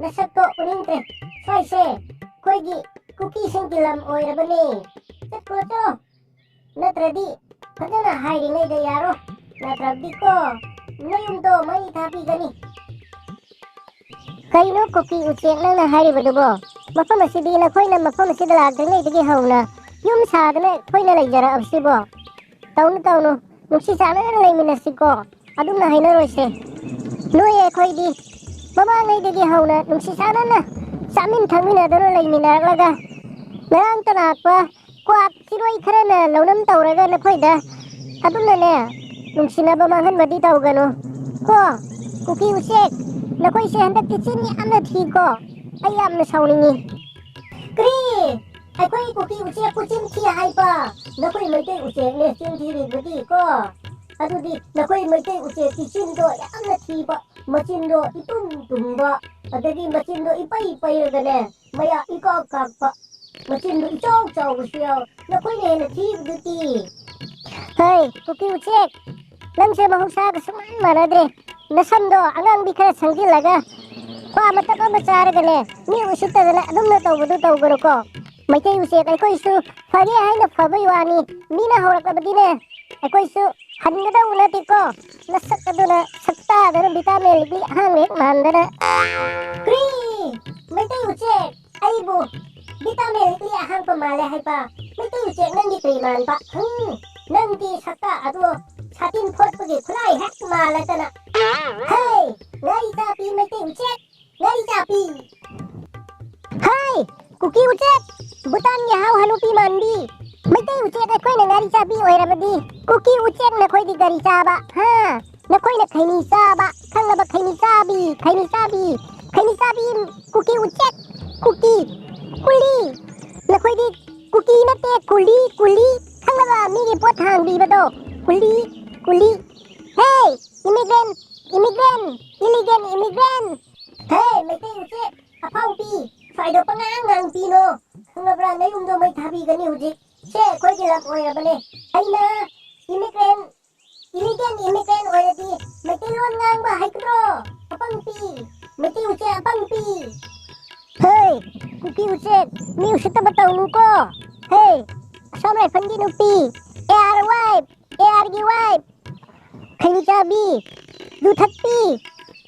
nasakto uninte soise koigi cookie singilam oirabani chatko natradi fadana hairingai da yaro natradi ko nayumdo mai thabi gani kaino cookie uchek nang hairibadubo mafam asidi na khoina mafam asida lagdringai digi hauna yum sadane khoina leijara absibo taunu nuksi sana leiminasiko adumna haina roise noye khoidi mama ngai digi hauna nuksi sana na samin thangmina daro leimina laga narang tanakpa kwak siroi kharana launam tawraga na khoida adumna ne nuksina ba mangan badi tawgano ko cookie uchek na khoi se handak kitchen amna thiko ai amna sauningi kri ai khoi cookie uchek kuchin thi haipa na khoi meite uchek ne chin thi ri badi ko adudi na khoi meite uchek kitchen do amna thiba machin do itum tumba adagi machin do ipai ragane maya ikakpa machin do ichaw siya na khoi ne na thi duti hey cookie uchek lamse mahusag suman maradre nasando angang bikara sangil laga kwa mataka macharagane ni usutadana adumna tawbudu tawgoro ko maitei usek ai koisu fage haina fabai wani mina horakabadine ai koisu hangada unati ko nasakaduna sakta dana vitamin ligli hangek mandana kri maitei usek aibu vitamin ligli hang pamale haipa maitei usek nangi kriman pa nanti sakta adu satin photpagi khulai hak malatana hey ngari tapi maitei usek ngari tapi hey cookie uchek butan ya hau hanupi mandi maitei uchek ai khoi na ngari chabi oirabadi cookie uchek na khoi di gari chaba ha na khoi na khaini chaba khangaba khaini chabi cookie uchek cookie kuli na khoi di cookie na te kuli khangaba mi gi pot hang bi bado kuli hey immigrant hey maitei uchek apau pi phải được pangang ngang pino ngabra ngai umdo mai thabi gani huji se koi gila oirabane aina immigrant oiradi mati lon ngang ba haikro apang pi mati uche apang pi hey cookie uche mi usita batau nuko hey samrai fandi nupi arg wife khaini chabi duthatpi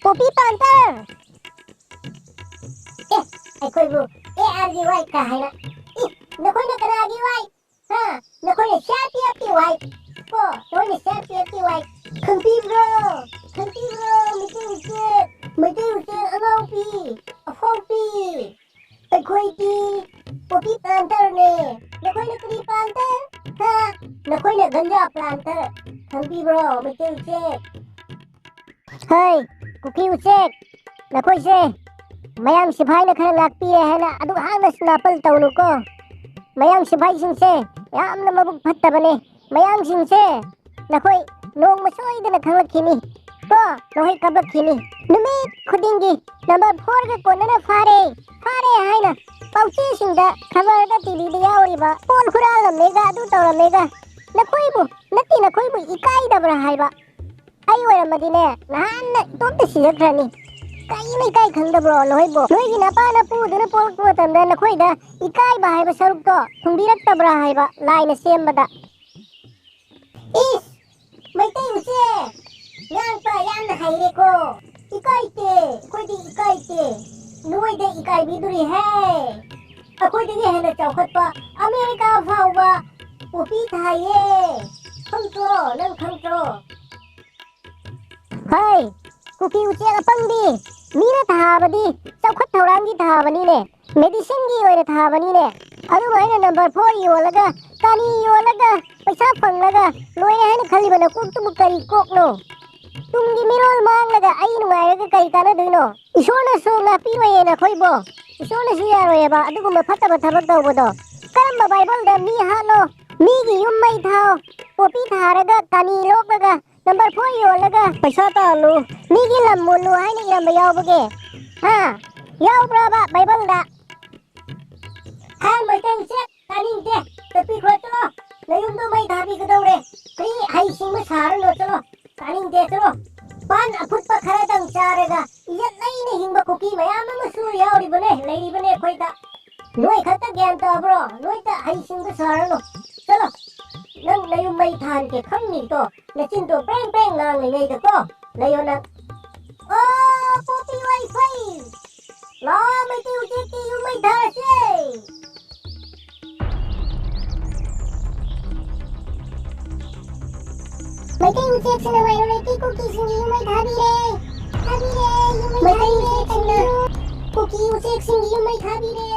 popi panter ai khoi bu arg wife ka haina na khoi na kana arg wife ha na khoi na happy wife ko khoi na happy wife khampi bro mite uche amau pi afong pi ai khoi ti popi planter ne na khoi na kri planter ha na khoi na ganja planter khampi bro mite uche hey cookie uche na khoi se mayam sipai na khara lakpi hai na adu hang na snapal tawnu ko mayam sipai sing se yam na mabuk phatta bane mayam sing se na khoi nong masoi da na khanglakini ko nohai kabakhini numi khudingi number 4 ga kona na fare hai na pauchi sing da khabar da tv da yauri ba pon khural na mega adu tawra mega na khoi bu nati na khoi bu ikai da bra hai ba ai wara madine nan na tonta sijakrani kai khangdabro lohaibo noigi napa na pu duna polko tamda na khoida ikai ba haiba saruk to thungbirak tabra haiba laina sembada is maitei uche yang pa yan na haire ko ikai te khoidi ikai te noi de ikai biduri hai akoi de he na chawkhat pa america phauba upi thaye khangtro hai cookie uche apang di mina thabadi chawkhat thaurangi thabani ne medicine gi oira thabani ne adu maina number 4 yolaga kani yolaga paisa phanglaga loi haina khali bana kuktu kari kokno tumgi mirol manglaga ai nuairaga kari kana duino isona so na piroye na khoibo isona siya royeba adu ma phata thabak dawbodo karamba bible da mi hano mi gi yummai thao popi tharaga kani lokaga number 4 yolaga paisa talu migi lamunu haina iramba yawbage ha yawbraba bible da ha maitei check taning de tapi khotlo layum do mai dhabi gadawre kai hai sing ma sar no chalo taning de chalo pan aput pa khara dang charega ꯏꯖꯠ ꯂꯩꯅ ꯍꯤꯡꯕ ꯀꯨꯀꯤ ꯃꯌꯥꯝ ꯑꯃꯁꯨ ꯌꯥꯎꯔꯤꯕꯅꯦ ꯂꯩꯔꯤꯕꯅꯦ ꯑꯩꯈꯣꯏꯗ ꯅꯣꯏ ꯈꯛꯇ ꯒ꯭ꯌꯥꯟ ꯇꯥꯕ꯭ꯔꯣ ꯅꯣꯏꯇ ꯍꯩꯁꯤꯡꯕ ꯁꯥꯔꯅꯨ ꯆꯠꯂꯣ ꯅꯪ ꯅꯌꯨꯝ ꯃꯩ ꯊꯥꯟꯒꯦ ꯈꯪꯅꯤꯀꯣ ꯅꯆꯤꯟꯗꯣ ꯄ꯭ꯔꯦꯡ ꯄ꯭ꯔꯦꯡ ꯉꯥꯡꯂꯤꯉꯩꯗꯀꯣ ꯂꯩꯌꯣ ꯅꯪ ꯑꯣ ꯄꯣꯄꯤ ꯋꯥꯏꯐꯩ ꯂꯥꯛꯑꯣ ꯃꯩꯇꯩ ꯎꯆꯦꯛꯀꯤ ꯌꯨꯝ ꯃꯩ ꯊꯥꯔꯁꯦ ꯃꯩꯇꯩ ꯎꯆꯦꯛꯁꯤꯅ ꯃꯩꯔꯧ ꯂꯩꯇꯦ ꯀꯨꯀꯤꯁꯤꯡꯒꯤ ꯌꯨꯝ ꯃꯩ ꯊꯥꯕꯤꯔꯦ ꯌꯨꯝ ꯃꯩ ꯊꯥꯕꯤꯔꯦ ꯃꯩꯇꯩ ꯎꯆꯦꯛꯁꯤꯡꯅ ꯀꯨꯀꯤ ꯎꯆꯦꯛꯁꯤꯡꯒꯤ ꯌꯨꯝ ꯃꯩ ꯊꯥꯕꯤꯔꯦ